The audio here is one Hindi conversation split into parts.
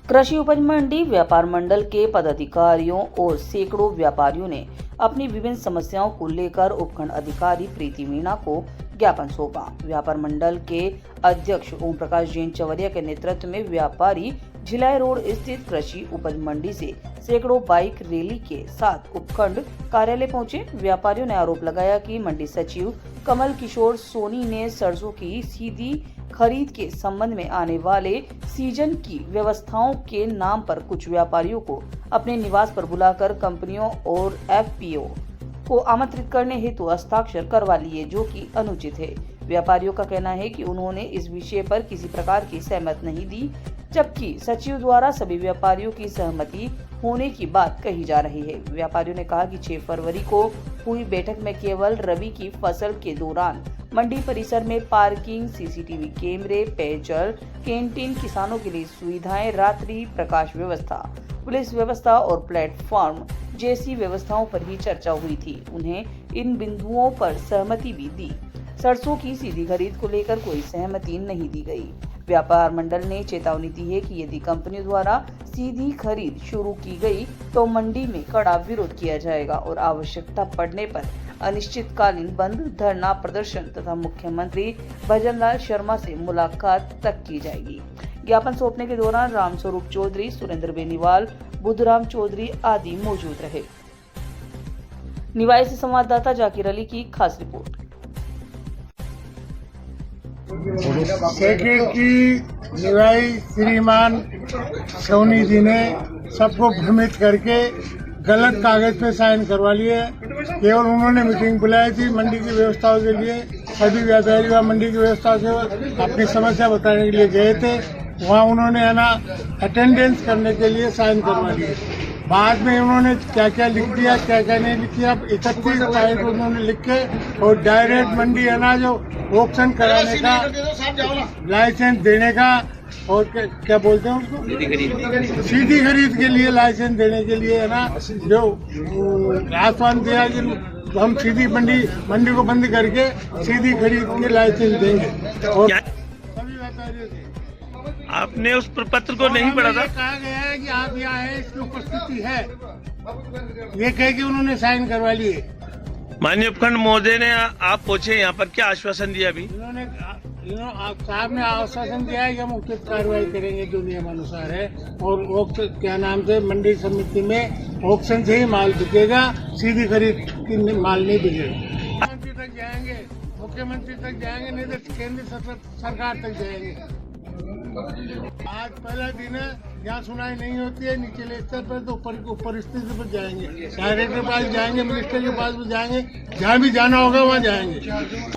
कृषि उपज मंडी व्यापार मंडल के पदाधिकारियों और सैकड़ों व्यापारियों ने अपनी विभिन्न समस्याओं को लेकर उपखंड अधिकारी प्रीति मीणा को ज्ञापन सौंपा। व्यापार मंडल के अध्यक्ष ओम प्रकाश जैन चवरिया के नेतृत्व में व्यापारी झिलाई रोड स्थित कृषि उपज मंडी से सैकड़ों बाइक रैली के साथ उपखंड कार्यालय पहुंचे। व्यापारियों ने आरोप लगाया कि मंडी सचिव कमल किशोर सोनी ने सरसों की सीधी खरीद के संबंध में आने वाले सीजन की व्यवस्थाओं के नाम पर कुछ व्यापारियों को अपने निवास पर बुलाकर कंपनियों और एफपीओ को आमंत्रित करने हेतु हस्ताक्षर करवा लिए, जो कि अनुचित है। व्यापारियों का कहना है कि उन्होंने इस विषय पर किसी प्रकार की सहमति नहीं दी, जबकि सचिव द्वारा सभी व्यापारियों की सहमति होने की बात कही जा रही है। व्यापारियों ने कहा कि 6 फरवरी को हुई बैठक में केवल रबी की फसल के दौरान मंडी परिसर में पार्किंग, सीसीटीवी कैमरे, पेयजल, कैंटीन, किसानों के लिए सुविधाएं, रात्रि प्रकाश व्यवस्था, पुलिस व्यवस्था और प्लेटफॉर्म जैसी व्यवस्थाओं पर ही चर्चा हुई थी। उन्हें इन बिंदुओं पर सहमति भी दी। सरसों की सीधी खरीद को लेकर कोई सहमति नहीं दी गई। व्यापार मंडल ने चेतावनी दी है कि यदि कंपनी द्वारा सीधी खरीद शुरू की गई तो मंडी में कड़ा विरोध किया जाएगा और आवश्यकता पड़ने पर अनिश्चितकालीन बंद, धरना प्रदर्शन तथा मुख्यमंत्री भजनलाल शर्मा से मुलाकात तक की जाएगी। ज्ञापन सौंपने के दौरान रामस्वरूप चौधरी, सुरेंद्र बेनीवाल, बुद्धराम चौधरी आदि मौजूद रहे। निवाई से संवाददाता जाकिर अली की खास रिपोर्ट। सेक्रेटरी की निवाई श्रीमान सोनी जी ने सबको भ्रमित करके गलत कागज पे साइन करवा लिए। केवल उन्होंने मीटिंग बुलाई थी मंडी की व्यवस्थाओं के लिए। सभी व्यापारी वहाँ मंडी की व्यवस्था से अपनी समस्या बताने के लिए गए थे। वहाँ उन्होंने अटेंडेंस करने के लिए साइन करवा लिए। बाद में उन्होंने क्या क्या लिख दिया, क्या क्या नहीं लिख दिया, 31 तारीख को उन्होंने लिख के और डायरेक्ट मंडी जो ऑक्शन कराने का, लाइसेंस देने का और क्या बोलते हैं उसको, सीधी खरीद के लिए लाइसेंस देने के लिए जो आश्वासन दिया कि हम सीधी मंडी को बंद करके सीधी खरीद के लाइसेंस देंगे। और सभी व्यापारियों से आपने उस प्रपत्र को नहीं पढ़ा था? कहा गया है कि आप यहाँ है, इसकी उपस्थिति है, ये कह के उन्होंने साइन करवा लिए। माननीय उपखंड महोदय ने आप पहुंचे यहाँ पर, क्या आश्वासन दिया? अभी इन्होंने साहब ने आश्वासन दिया है कि हम उचित कार्रवाई करेंगे जो नियमानुसार है, और क्या नाम से मंडी समिति में ऑक्शन से ही माल बिकेगा, सीधी खरीद की माल नहीं बिकेगा। मुख्यमंत्री तक जाएंगे, मुख्यमंत्री तक जाएंगे, नहीं तो केंद्र सरकार तक जाएंगे। आज पहला दिन है, यहाँ सुनाई नहीं होती है निचले स्तर पर, तो ऊपर स्थिति पर जाएंगे, डायरेक्टर के पास जाएंगे, मिनिस्टर के पास भी जाएंगे, जहाँ भी जाना होगा वहाँ जाएंगे।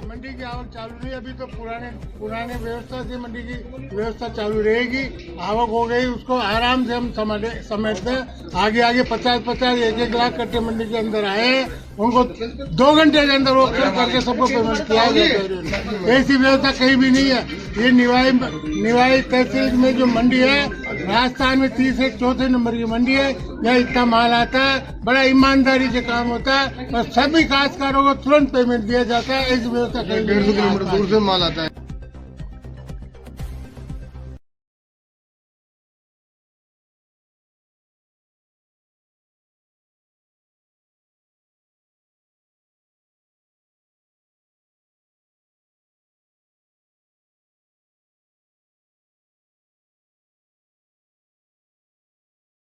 मंडी की आवक चालू नहीं, अभी तो पुराने व्यवस्था से मंडी की व्यवस्था चालू रहेगी। आवक हो गई, उसको आराम से हम समेटते हैं। आगे 50-50, 1-1 लाख कट्टे मंडी के अंदर आए, उनको 2 घंटे के अंदर ऑक्शन करके सबको पेमेंट किया गया। ऐसी व्यवस्था कहीं भी नहीं है। ये निवाई तहसील में जो मंडी है, राजस्थान में 3 से 4थे नंबर की मंडी है। यहाँ इतना माल आता है, बड़ा ईमानदारी से काम होता है और सभी काश्तकारों को तुरंत पेमेंट दिया जाता है। ऐसी व्यवस्था कहीं 150 किलोमीटर दूर से माल आता है।